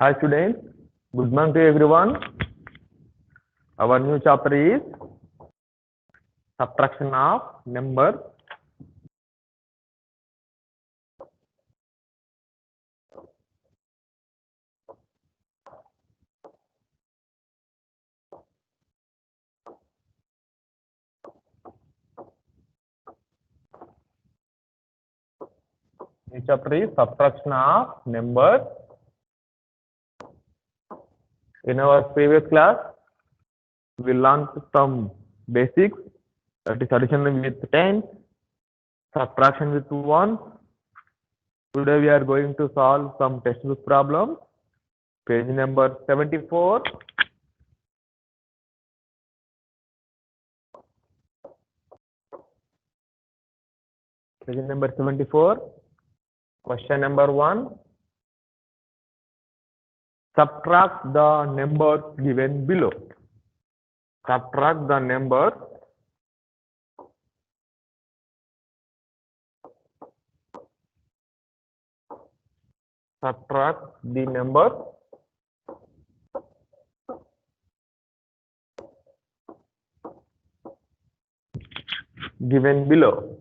Hi students, good morning to everyone. Our new chapter is subtraction of numbers. New chapter is subtraction of numbers. In our previous class, we learned some basics, that is addition with 10, subtraction with 1. Today we are going to solve some textbook problems. Page number 74. Page number 74. Question number 1. Subtract the numbers given below. Subtract the numbers given below.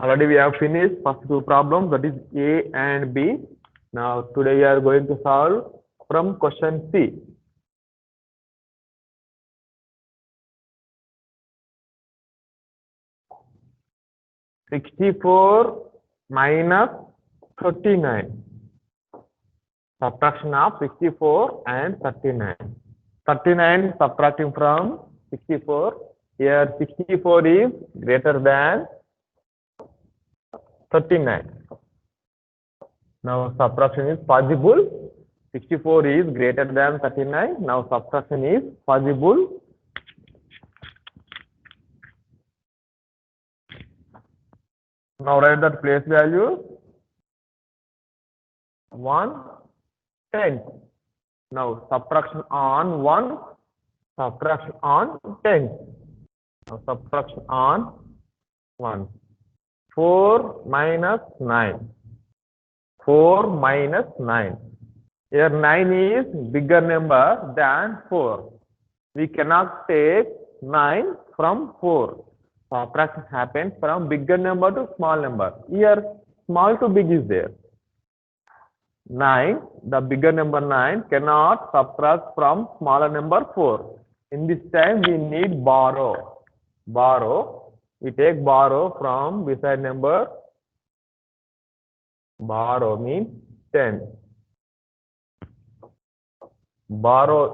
Already we have finished first two problems, that is A and B. Now today we are going to solve from question C. (64 minus 39). Subtraction of 64 and 39. 39 subtracting from 64. Here 64 is greater than 39. Now subtraction is possible. 64 is greater than 39. Now subtraction is possible. Now write that place value 1/10. Now subtraction on 1, subtraction on 10. Now subtraction on 1. 4 minus 9. 4 minus 9. Here 9 is bigger number than 4. We cannot take 9 from 4. Subtraction happens from bigger number to small number. Here small to big is there. 9, the bigger number 9 cannot subtract from smaller number 4. In this time we need borrow. Borrow. We take borrow from beside number. Borrow means 10. Borrow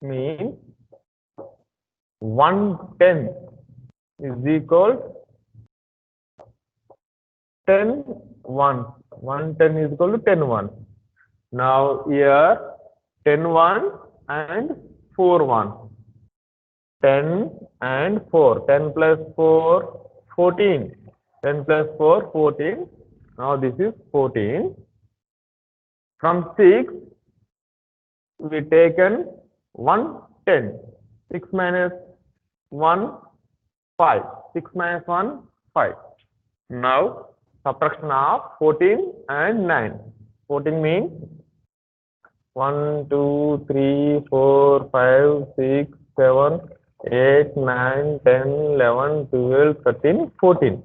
means 1/10 is equal 10/1. 1/10 is equal to 10/1. Now here 10/1 and 4/1. 10 and 4. 10 plus 4, 14. 10 plus 4, 14. Now this is 14. From 6, we taken 1/10. 6 minus 1, 5. 6 minus 1, 5. Now subtraction of 14 and 9. 14 means 1, 2, 3, 4, 5, 6, 7, 8, 9, 10, 11, 12, 13, 14.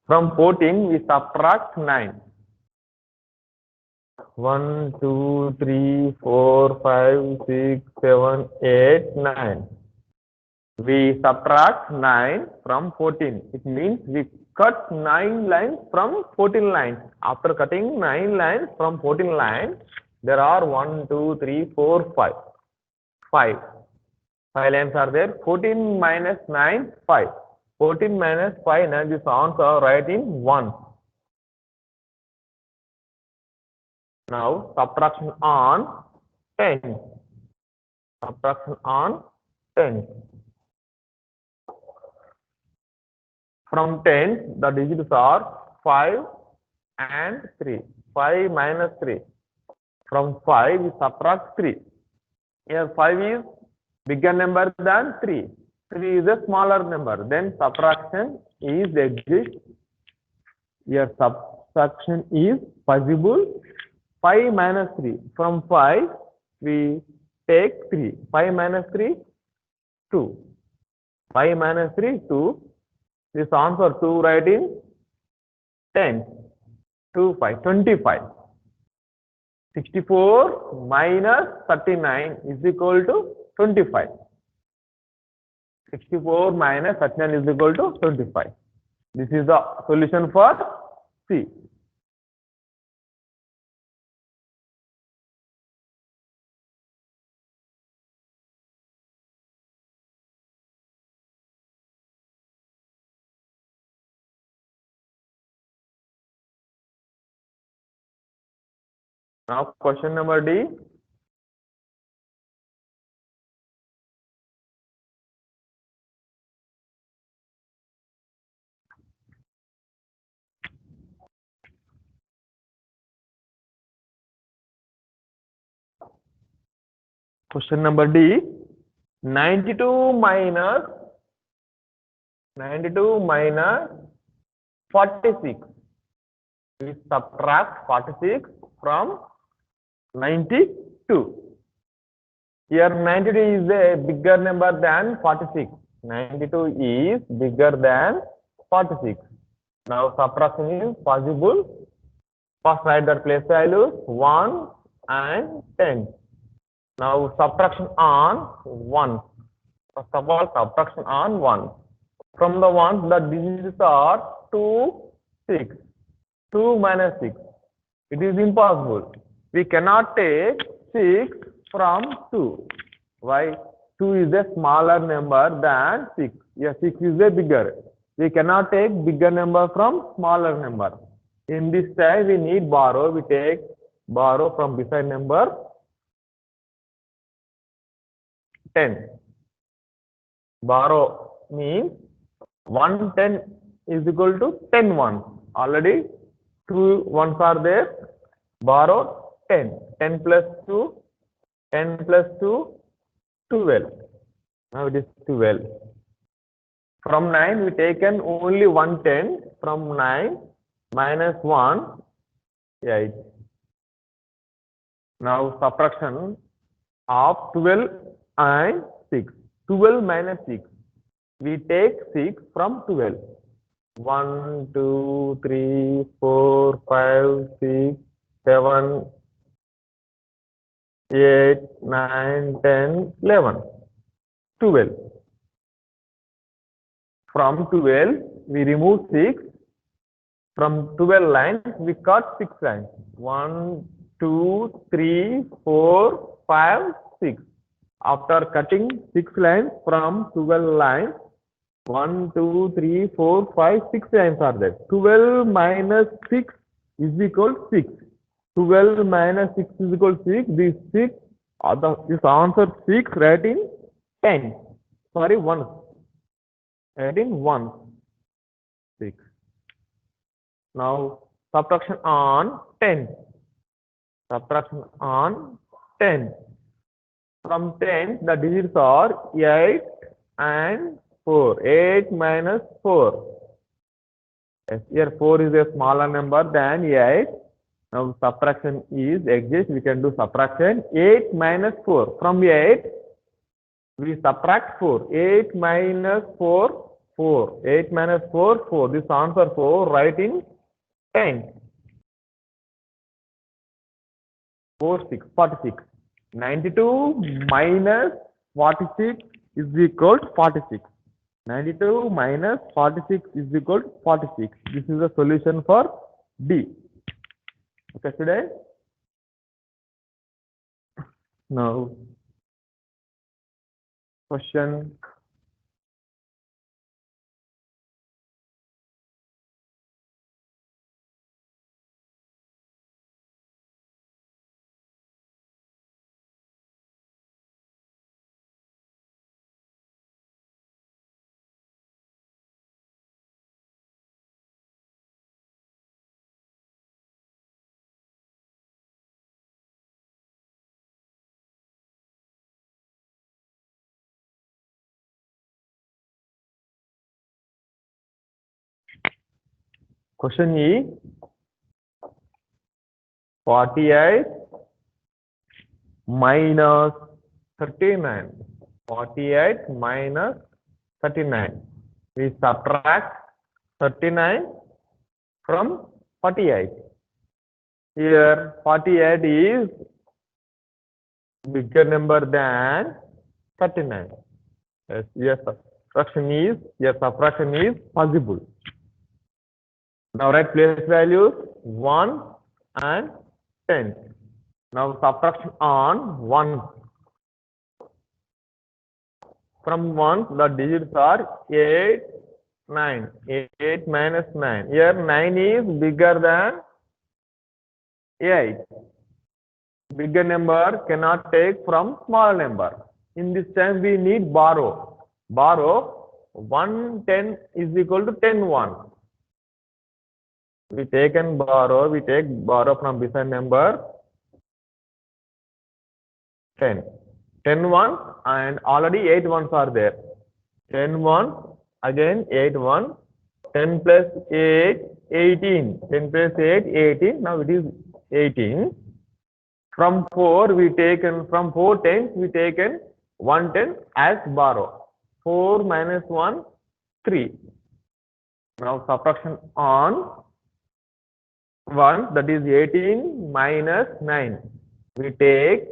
From 14 we subtract 9. 1, 2, 3, 4, 5, 6, 7, 8, 9. We subtract 9 from 14. It means we cut 9 lines from 14 lines. After cutting 9 lines from 14 lines, there are 1, 2, 3, 4, 5. 5 lines are there. 14 minus 9, 5. 14 minus 5, now this answer write in 1. Now subtraction on 10. Subtraction on 10. From 10, the digits are 5 and 3. 5 minus 3. From 5, we subtract 3. Here 5 is bigger number than 3. 3 is a smaller number. Then subtraction is exist Here subtraction is possible. 5 minus 3. From 5, we take 3. 5 minus 3, 2. 5 minus 3, 2. This answer 2 write in 10. 2, 5, 25. 64 minus 39 is equal to 25. 64 minus 39 is equal to 25. This is the solution for C. Now question number D. Question number D. 92 minus 46. We subtract 46 from 92. Here 92 is a bigger number than 46. 92 is bigger than 46. Now subtraction is possible. First write the place values 1 and 10. Now subtraction on 1. First of all, subtraction on 1. From the ones, the digits are 2, 6. 2 minus 6. It is impossible. We cannot take 6 from 2. Why? 2 is a smaller number than 6. Yes, 6 is a bigger. We cannot take bigger number from smaller number. In this time, we need borrow. We take borrow from beside number 10. Borrow means 110 is equal to 10 ones. Already 2 ones are there. Borrow 10. 10 plus 2, 10 plus 2, 12. Now it is 12. From 9 we taken only 110. From 9 minus 1, 8. Now subtraction of 12 and 6. 12 minus 6. We take 6 from 12. 1, 2, 3, 4, 5, 6, 7, 8, 9, 10, 11. 12. From 12, we remove 6. From 12 lines, we cut 6 lines. 1, 2, 3, 4, 5, 6. After cutting 6 lines from 12 lines, 1, 2, 3, 4, 5, 6 lines are there. 12 minus 6 is equal to 6. 12 minus 6 is equal to 6. This 6, this answer 6, write in 10. Sorry, 1. Write in 1. 6. Now, subtraction on 10. Subtraction on 10. From 10, the digits are 8 and 4. 8 minus 4. Yes, here 4 is a smaller number than 8. Now subtraction is exist. We can do subtraction. 8 minus 4. From 8, we subtract 4. 8 minus 4, 4. 8 minus 4, 4. This answer 4, write in 10. 4, 6, 46. 92 minus 46 is equal to 46. 92 minus 46 is equal to 46. This is the solution for D. Okay, students. Now, question Question is 48 minus 39. 48 minus 39. We subtract 39 from 48. Here 48 is bigger number than 39. Yes, subtraction is possible. Now write place values 1 and 10. Now subtraction on 1. From 1 the digits are 8, 9. 8 minus 9. Here 9 is bigger than 8. Bigger number cannot take from small number. In this time we need borrow. Borrow 1 10 is equal to 10 1. We take borrow from beside number 10. 10 1 and already 8 ones are there. 10 1 again 8 1. 10 plus 8 18. 10 plus 8 18. Now it is 18. From 4 we taken from 4 tens we taken 1 10 as borrow. 4 minus 1 3. Now subtraction on 1, that is 18 minus 9. We take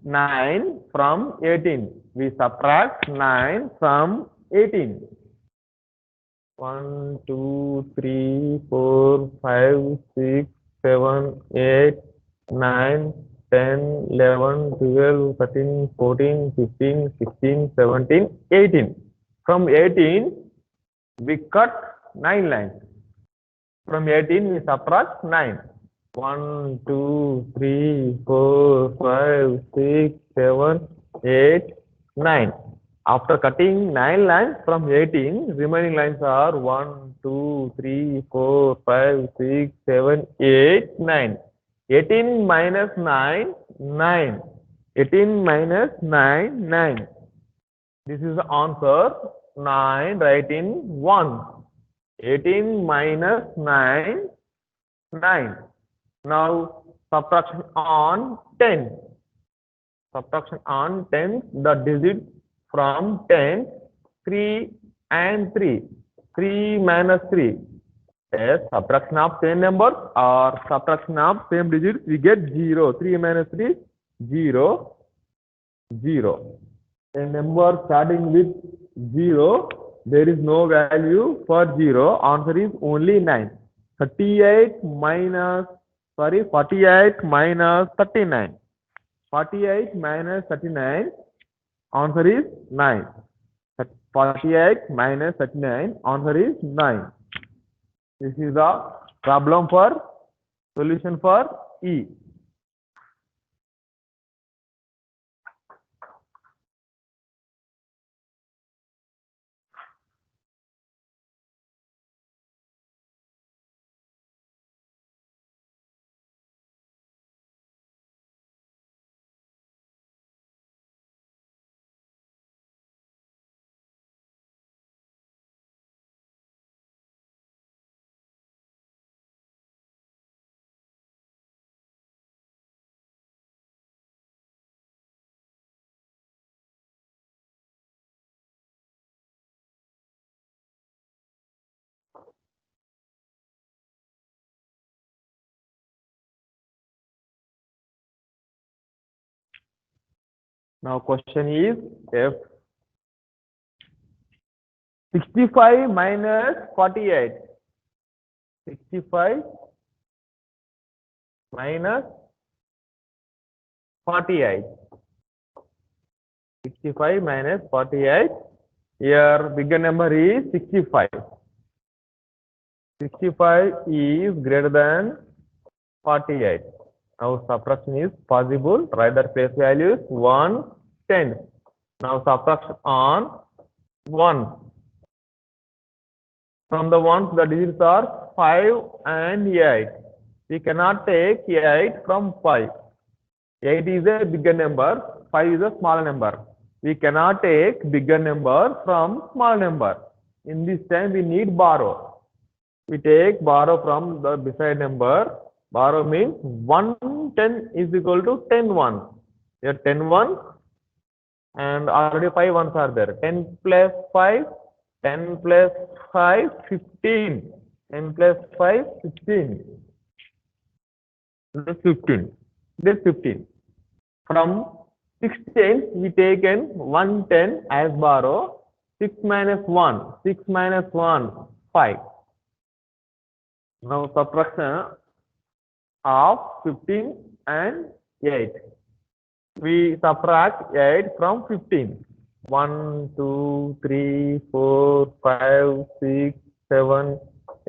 9 from 18. We subtract 9 from 18. 1, 2, 3, 4, 5, 6, 7, 8, 9, 10, 11, 12, 13, 14, 15, 16, 17, 18. From 18, we cut 9 lines. From 18, we subtract 9. 1, 2, 3, 4, 5, 6, 7, 8, 9. After cutting 9 lines from 18, remaining lines are 1, 2, 3, 4, 5, 6, 7, 8, 9. 18 minus 9, 9. 18 minus 9, 9. This is the answer. 9, write in 1. 18 minus 9, 9. Now subtraction on 10. Subtraction on 10, the digits from 10, 3 and 3. 3 minus 3. Yes, subtraction of same numbers or subtraction of same digits, we get 0. 3 minus 3, 0, 0. A number starting with 0, there is no value for 0. Answer is only 9. 48 minus 39. 48 minus 39, answer is 9. 48 minus 39, answer is 9. This is the problem for solution for E. Now question is if 65 minus 48. 65 minus 48. 65 minus 48. Here bigger number is 65. 65 is greater than 48. Now subtraction is possible. Write the place values 1, 10. Now subtraction on 1. From the ones, the digits are 5 and 8. We cannot take 8 from 5. 8 is a bigger number, 5 is a smaller number. We cannot take bigger number from small number. In this time we need borrow. we take borrow from the beside number. Borrow means 110 is equal to 10 1. Here 10 1 and already 5 ones are there. 10 plus 5, 10 plus 5, 15. 10 plus 5, 15. This 15. This 15. From 16, we taken 110 as borrow. 6 minus 1. 6 minus 1, 5. Now subtraction of 15 and 8. We subtract 8 from 15. 1, 2, 3, 4, 5, 6, 7,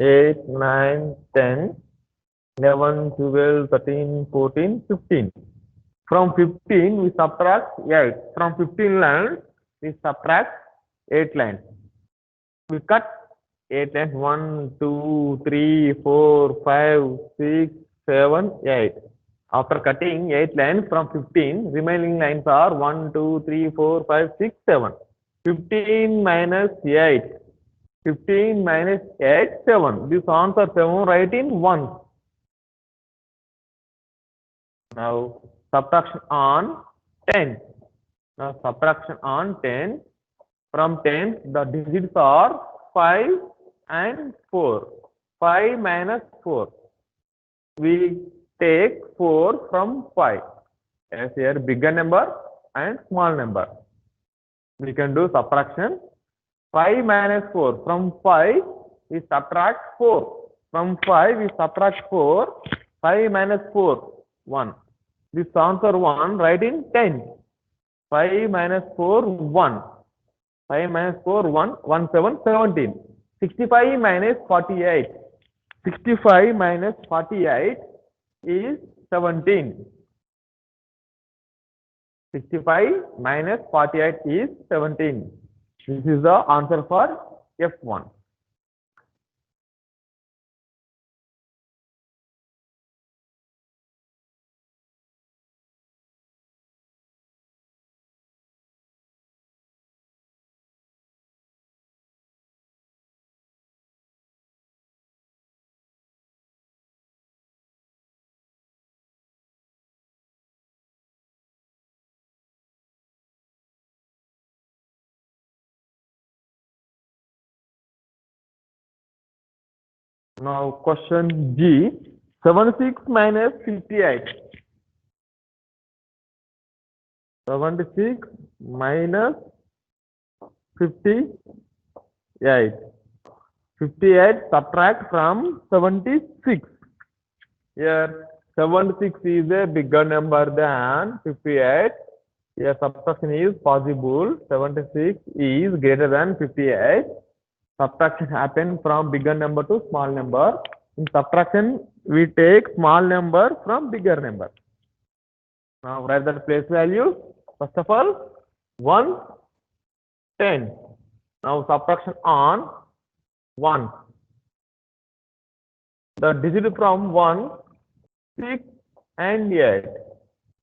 8, 9, 10, 11, 12, 13, 14, 15. From 15, we subtract 8. From 15 lines, we subtract 8 lines. We cut 8 lines. 1, 2, 3, 4, 5, 6, 7, 8. After cutting 8 lines from 15, remaining lines are 1, 2, 3, 4, 5, 6, 7. 15 minus 8. 15 minus 8, 7. This answer 7 write in 1. Now subtraction on 10. Now subtraction on 10. From 10, the digits are 5 and 4. 5 minus 4. We take 4 from 5. As here bigger number and small number. We can do subtraction. 5 minus 4. From 5, we subtract 4. From 5, we subtract 4. 5 minus 4, 1. This answer 1, write in 10. 5 minus 4, 1. 5 minus 4, 1. 1, 7, 17. 65 minus 48. 65 minus 48 is 17. 65 minus 48 is 17. This is the answer for F1. Now question G, 76 minus 58. 76 minus 58. 58 subtract from 76. Here 76 is a bigger number than 58. Here subtraction is possible. 76 is greater than 58. Subtraction happens from bigger number to small number. In subtraction, we take small number from bigger number. Now write the place value. First of all, 1, 10. Now subtraction on 1. The digit from 1, 6 and 8.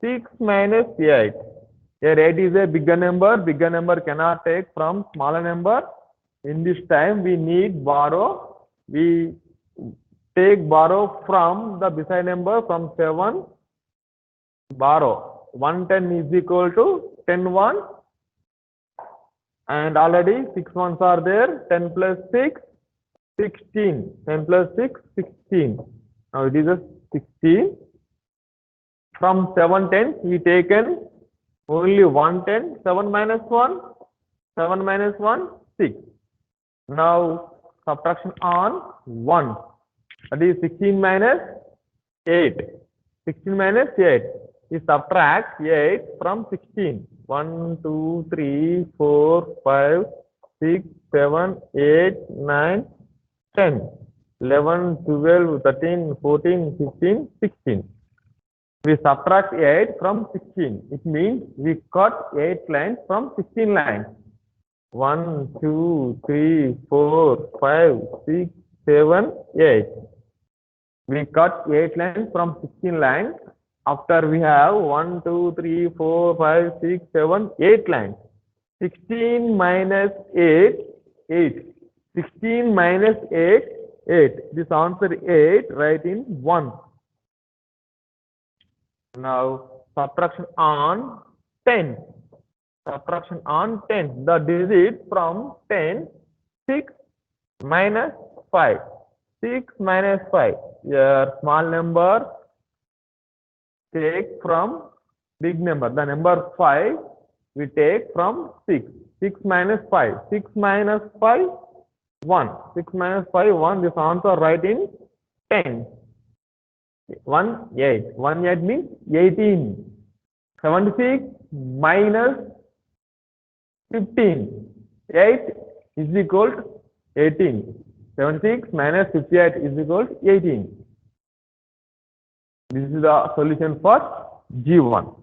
6 minus 8. Here 8 is a bigger number. Bigger number cannot take from smaller number. In this time we need borrow. We take borrow from the beside number from 7. Borrow 110 is equal to 10 1. And already 6 ones are there. 10 plus 6, 16. 10 plus 6, 16. Now it is a 16. From 7 tens we taken only 110. 7 minus 1. 7 minus 1, 6. Now subtraction on 1. That is 16 minus 8. 16 minus 8. We subtract 8 from 16. 1, 2, 3, 4, 5, 6, 7, 8, 9, 10, 11, 12, 13, 14, 15, 16. We subtract 8 from 16. It means we cut 8 lines from 16 lines. 1, 2, 3, 4, 5, 6, 7, 8. We cut 8 lines from 16 lines. After we have 1, 2, 3, 4, 5, 6, 7, 8 lines. 16 minus 8, 8. 16 minus 8, 8. This answer 8, write in 1. Now subtraction on 10. Subtraction on 10. The digit from 10, 6 minus 5. 6 minus 5. Your small number take from big number. The number 5 we take from 6. 6 minus 5. 6 minus 5, 1. 6 minus 5, 1. This answer write in 10. 1, 8. 1, 8 means 18. 76 minus 15. 8 is equal to 18. 76 minus 58 is equal to 18. This is the solution for G1.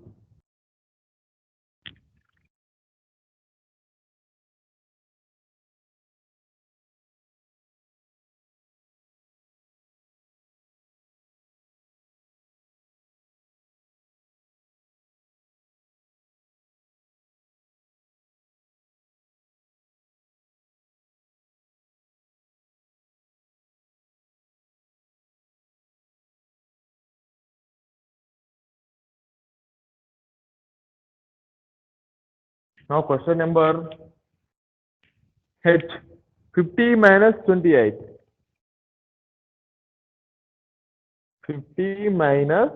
Now question number H. 50 minus 28. 50 minus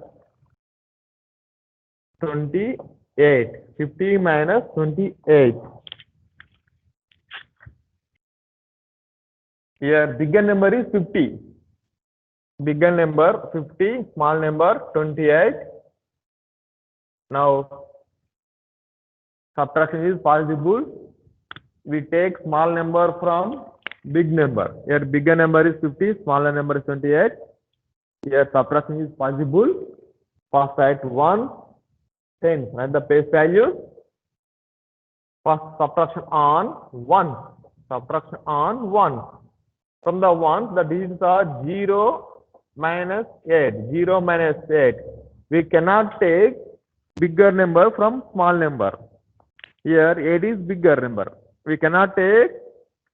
28. 50 minus 28. Here bigger number is 50. Bigger number 50, small number 28. Now subtraction is possible. We take small number from big number. Here bigger number is 50, smaller number is 28. Here subtraction is possible. First write 1, 10. Write the base value. First subtraction on 1. Subtraction on 1. From the 1, the digits are 0 minus 8. 0 minus 8. We cannot take bigger number from small number. Here 8 is bigger number. We cannot take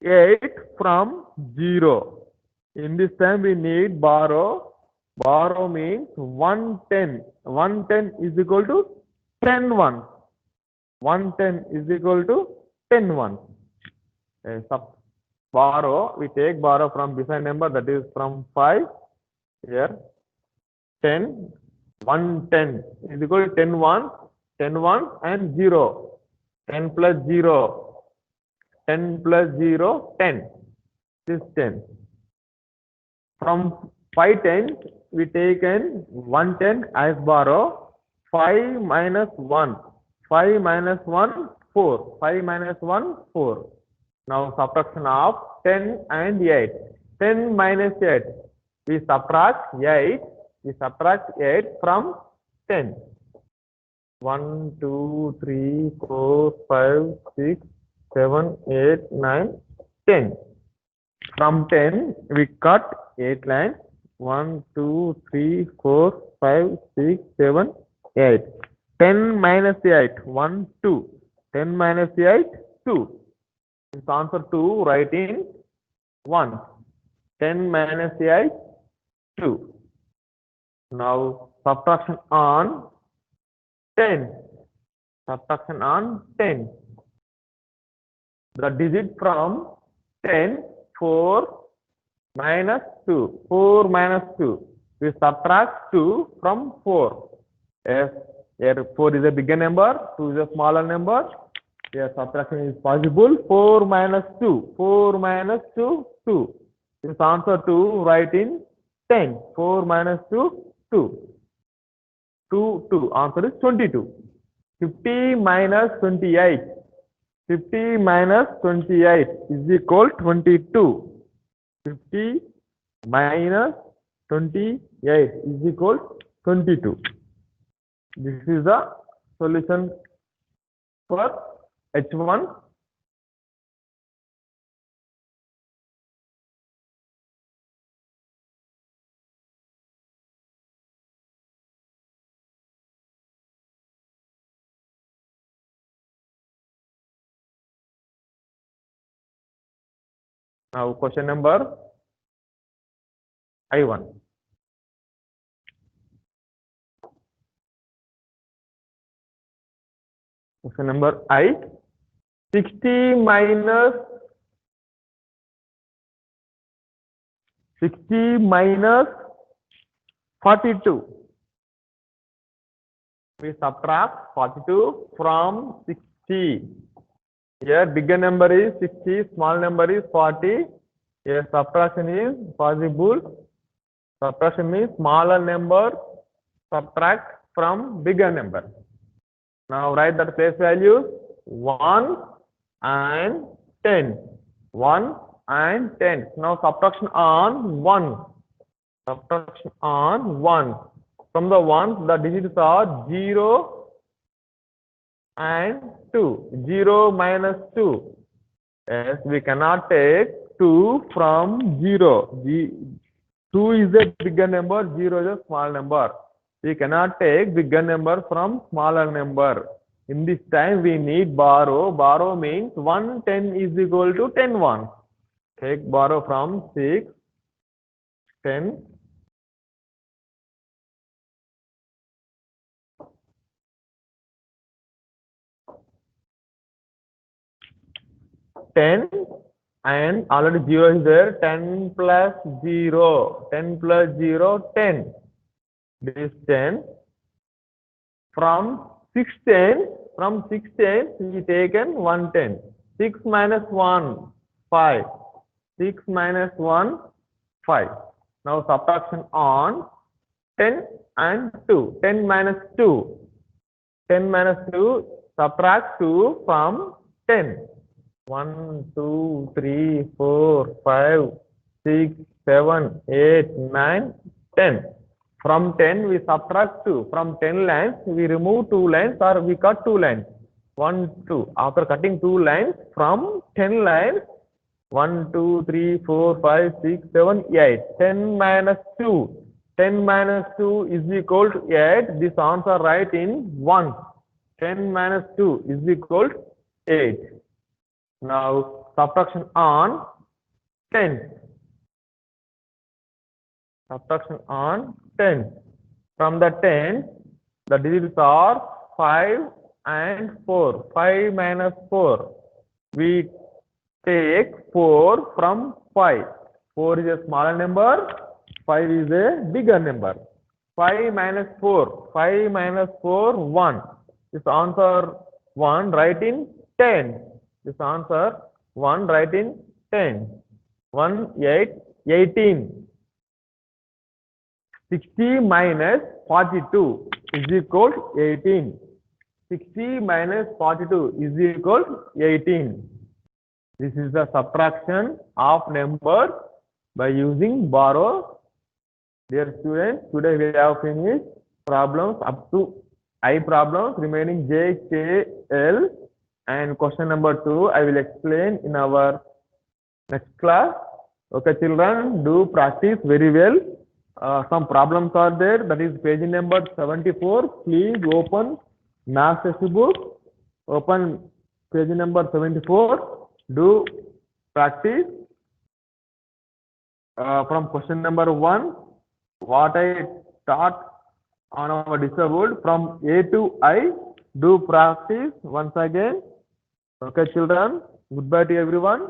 8 from 0. In this time we need borrow. Borrow means 110. 110 is equal to 10 ones. 110 is equal to 10 ones. Borrow, we take borrow from beside number, that is from 5. Here 10, 110 is equal to 10 ones, 10 ones and 0. 10 plus 0, 10 plus 0, 10. This 10. From 5 tens, we take in 110 as borrow. 5 minus 1. 5 minus 1, 4. 5 minus 1, 4. Now subtraction of 10 and 8. 10 minus 8. We subtract 8. We subtract 8 from 10. 1, 2, 3, 4, 5, 6, 7, 8, 9, 10. From 10, we cut 8 lines. 1, 2, 3, 4, 5, 6, 7, 8. 10 minus 8, 1, 2. 10 minus 8, 2. This answer 2, write in 1. 10 minus 8, 2. Now subtraction on 10. Subtraction on 10. The digit from 10, 4 minus 2. 4 minus 2. We subtract 2 from 4. Yes, here 4 is a bigger number, 2 is a smaller number. Here subtraction is possible. 4 minus 2. 4 minus 2, 2. This answer 2, write in 10. 4 minus 2, 2. 2, 2. Answer is 22. 50 minus 28. 50 minus 28 is equal to 22. 50 minus 28 is equal to 22. This is the solution for H1. Now question number I1. Question number I. 60 minus 42. We subtract 42 from 60. Here bigger number is 60, small number is 40. Here subtraction is possible. Subtraction means smaller number subtract from bigger number. Now write that place values 1 and 10. 1 and 10. Now subtraction on 1. Subtraction on 1. From the ones, the digits are 0 and 2. 0 minus 2. Yes, we cannot take 2 from 0. 2 is a bigger number, 0 is a small number. We cannot take bigger number from smaller number. In this time, we need borrow. Borrow means 1 10 is equal to 10 1. Take borrow from 6, 10. 10 and already 0 is there. 10 plus 0. 10 plus 0, 10. This is 10. From 610, we taken 110. 6 minus 1, 5. 6 minus 1, 5. Now subtraction on 10 and 2. 10 minus 2. 10 minus 2, subtract 2 from 10. 1, 2, 3, 4, 5, 6, 7, 8, 9, 10. From 10 we subtract 2. From 10 lines we remove 2 lines or we cut 2 lines. 1, 2. After cutting 2 lines from 10 lines, 1, 2, 3, 4, 5, 6, 7, 8. 10 minus 2. 10 minus 2 is equal to 8. This answer right in 1. 10 minus 2 is equal to 8. Now subtraction on 10. Subtraction on 10. From the 10, the digits are 5 and 4. 5 minus 4. We take 4 from 5. 4 is a smaller number. 5 is a bigger number. 5 minus 4. 5 minus 4, 1. This answer 1, write in 10. This answer 1, write in 10. 1, 8, 18. 60 minus 42 is equal to 18. 60 minus 42 is equal to 18. This is the subtraction of numbers by using borrow. Dear students, today we have finished problems up to I problems, remaining J, K, L, and question number 2 I will explain in our next class. Okay, children, do practice very well. Some problems are there, that is page number 74. Please open math textbook, open page number 74. Do practice from question number 1. What I taught on our disabled from A to I. Do practice once again. Okay, children. Goodbye to everyone.